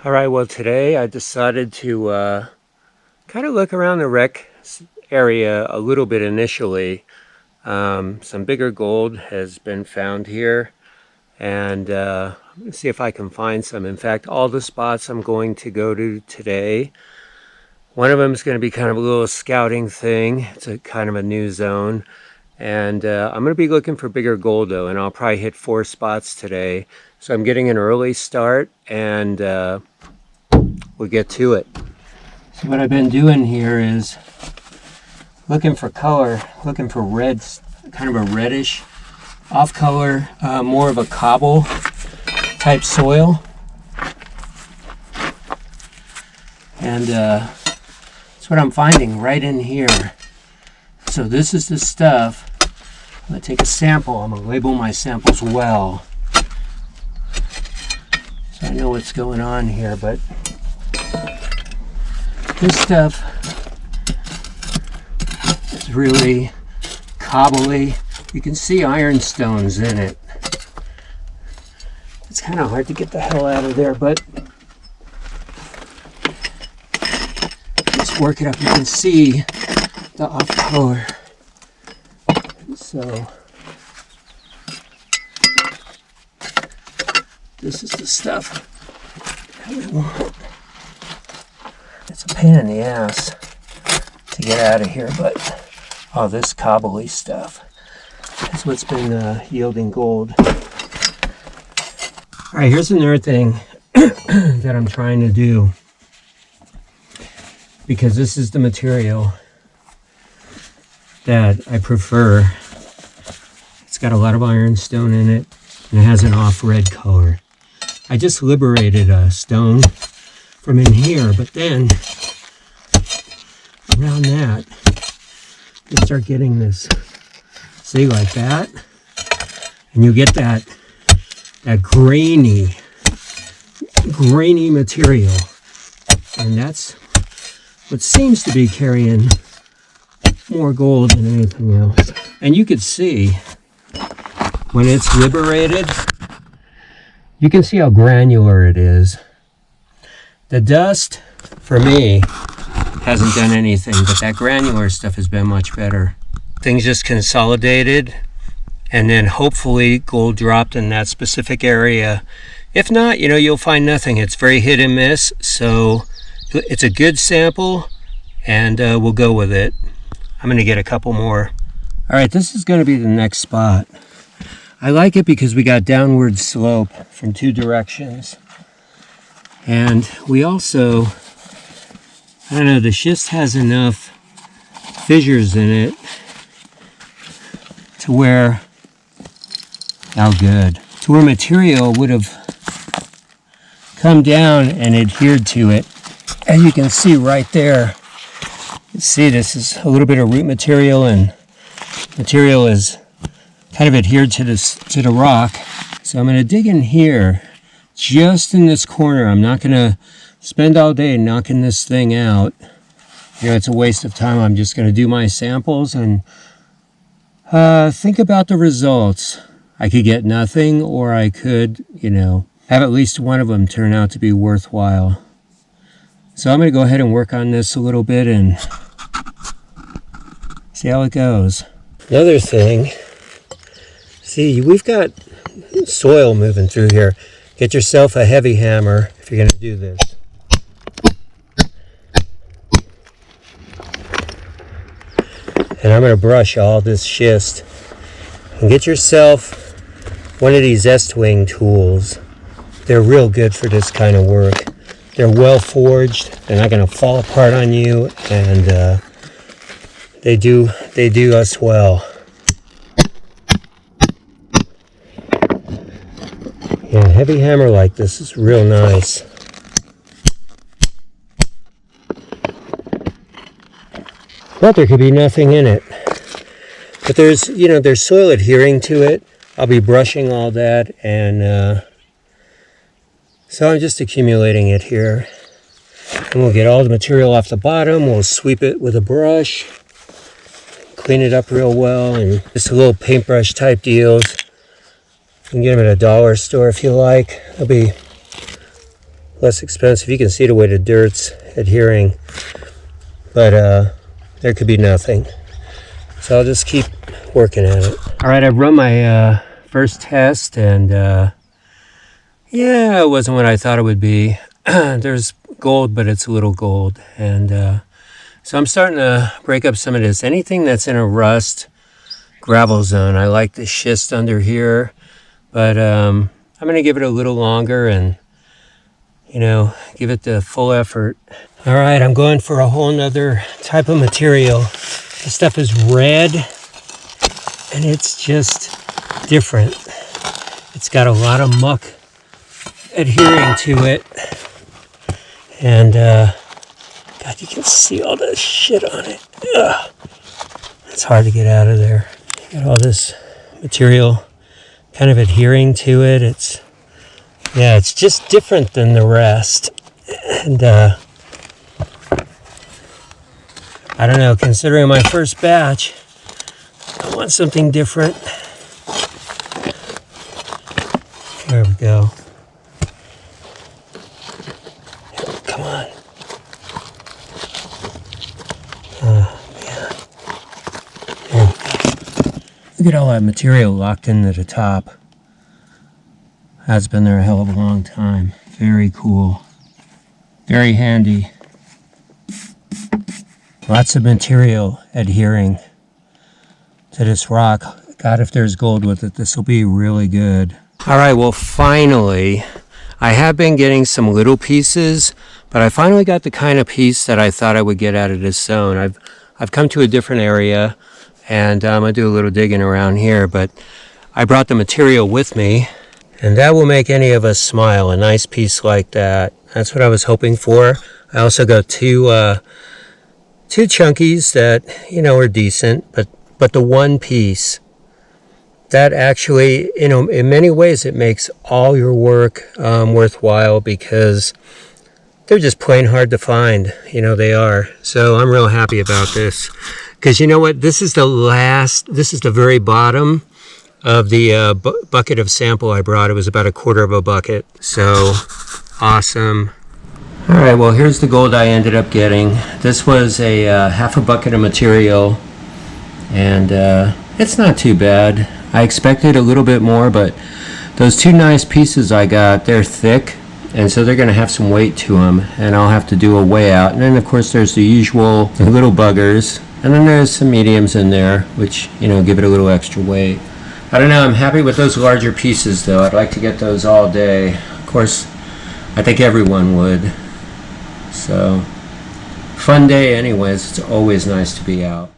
All right, well today I decided to kind of look around the wreck area a little bit initially. Some bigger gold has been found here, and I'm going to see if I can find some. In fact, all the spots I'm going to go to today, one of them is going to be kind of a little scouting thing. It's a kind of a new zone, and I'm going to be looking for bigger gold though, and I'll probably hit 4 spots today. So I'm getting an early start, and we'll get to it. So what I've been doing here is looking for color, looking for reds, kind of a reddish off color, more of a cobble type soil. And that's what I'm finding right in here. So this is the stuff. I'm going to take a sample. I'm going to label my samples well, so I know what's going on here. But this stuff is really cobbly. You can see ironstones in it. It's kind of hard to get the hell out of there, but let's work it up. You can see the off color. So this is the stuff that we want. It's a pain in the ass to get out of here, but oh, this cobbly stuff is what's been yielding gold. All right, here's another thing that I'm trying to do, because this is the material that I prefer. It's got a lot of ironstone in it, and it has an off red color. I just liberated a stone from in here, but then around that you start getting this, see, like that, and you get that grainy material, and that's what seems to be carrying more gold than anything else. And you could see when it's liberated, you can see how granular it is. The dust, for me, hasn't done anything, but that granular stuff has been much better. Things just consolidated, and then hopefully gold dropped in that specific area. If not, you know, you'll find nothing. It's very hit and miss, so it's a good sample, and we'll go with it. I'm going to get a couple more. All right, this is going to be the next spot. I like it because we got downward slope from 2 directions. And we also, I don't know, the schist has enough fissures in it to where, how good, to where material would have come down and adhered to it. As you can see right there, you see this is a little bit of root material, and material is kind of adhered to the rock. So I'm going to dig in here, just in this corner. I'm not going to spend all day knocking this thing out. You know, it's a waste of time. I'm just going to do my samples and think about the results. I could get nothing, or I could, you know, have at least one of them turn out to be worthwhile. So I'm going to go ahead and work on this a little bit and see how it goes. Another thing, see, we've got soil moving through here. Get yourself a heavy hammer if you're going to do this. And I'm going to brush all this schist. And get yourself one of these S-Wing tools. They're real good for this kind of work. They're well forged. They're not going to fall apart on you, and they do us well. Yeah, a heavy hammer like this is real nice. But there could be nothing in it. But there's, you know, there's soil adhering to it. I'll be brushing all that, and so I'm just accumulating it here. And we'll get all the material off the bottom. We'll sweep it with a brush, clean it up real well, and just a little paintbrush type deals. You can get them at a dollar store if you like. They'll be less expensive. You can see the way the dirt's adhering, but there could be nothing. So I'll just keep working at it. All right, I've run my first test, and yeah, it wasn't what I thought it would be. There's gold, but it's a little gold, and so I'm starting to break up some of this. Anything that's in a rust gravel zone, I like the schist under here, but I'm going to give it a little longer and, you know, give it the full effort. All right, I'm going for a whole nother type of material. This stuff is red, and it's just different. It's got a lot of muck adhering to it, and God, you can see all this shit on it. Ugh. It's hard to get out of there. You got all this material kind of adhering to it. It's just different than the rest, and I don't know, considering my first batch, I want something different. There we go. Come on. Man. There we go. Look at all that material locked into the top. That's been there a hell of a long time. Very cool. Very handy. Lots of material adhering to this rock. God, if there's gold with it, this will be really good. All right, well, finally, I have been getting some little pieces, but I finally got the kind of piece that I thought I would get out of this zone. I've come to a different area, and I'm gonna do a little digging around here, but I brought the material with me, and that will make any of us smile, a nice piece like that. That's what I was hoping for. I also got two chunkies that, you know, are decent, but the one piece that actually, you know, in many ways it makes all your work worthwhile, because they're just plain hard to find. You know, they are. So I'm real happy about this, because you know what, this is the very bottom of the bucket of sample I brought. It was about 1/4 of a bucket. So awesome. All right, well, here's the gold I ended up getting. This was a half a bucket of material, and it's not too bad. I expected a little bit more, but those two nice pieces I got, they're thick, and so they're going to have some weight to them, and I'll have to do a weigh out. And then, of course, there's the usual little buggers, and then there's some mediums in there, which, you know, give it a little extra weight. I don't know, I'm happy with those larger pieces, though. I'd like to get those all day. Of course, I think everyone would. So, fun day anyways. It's always nice to be out.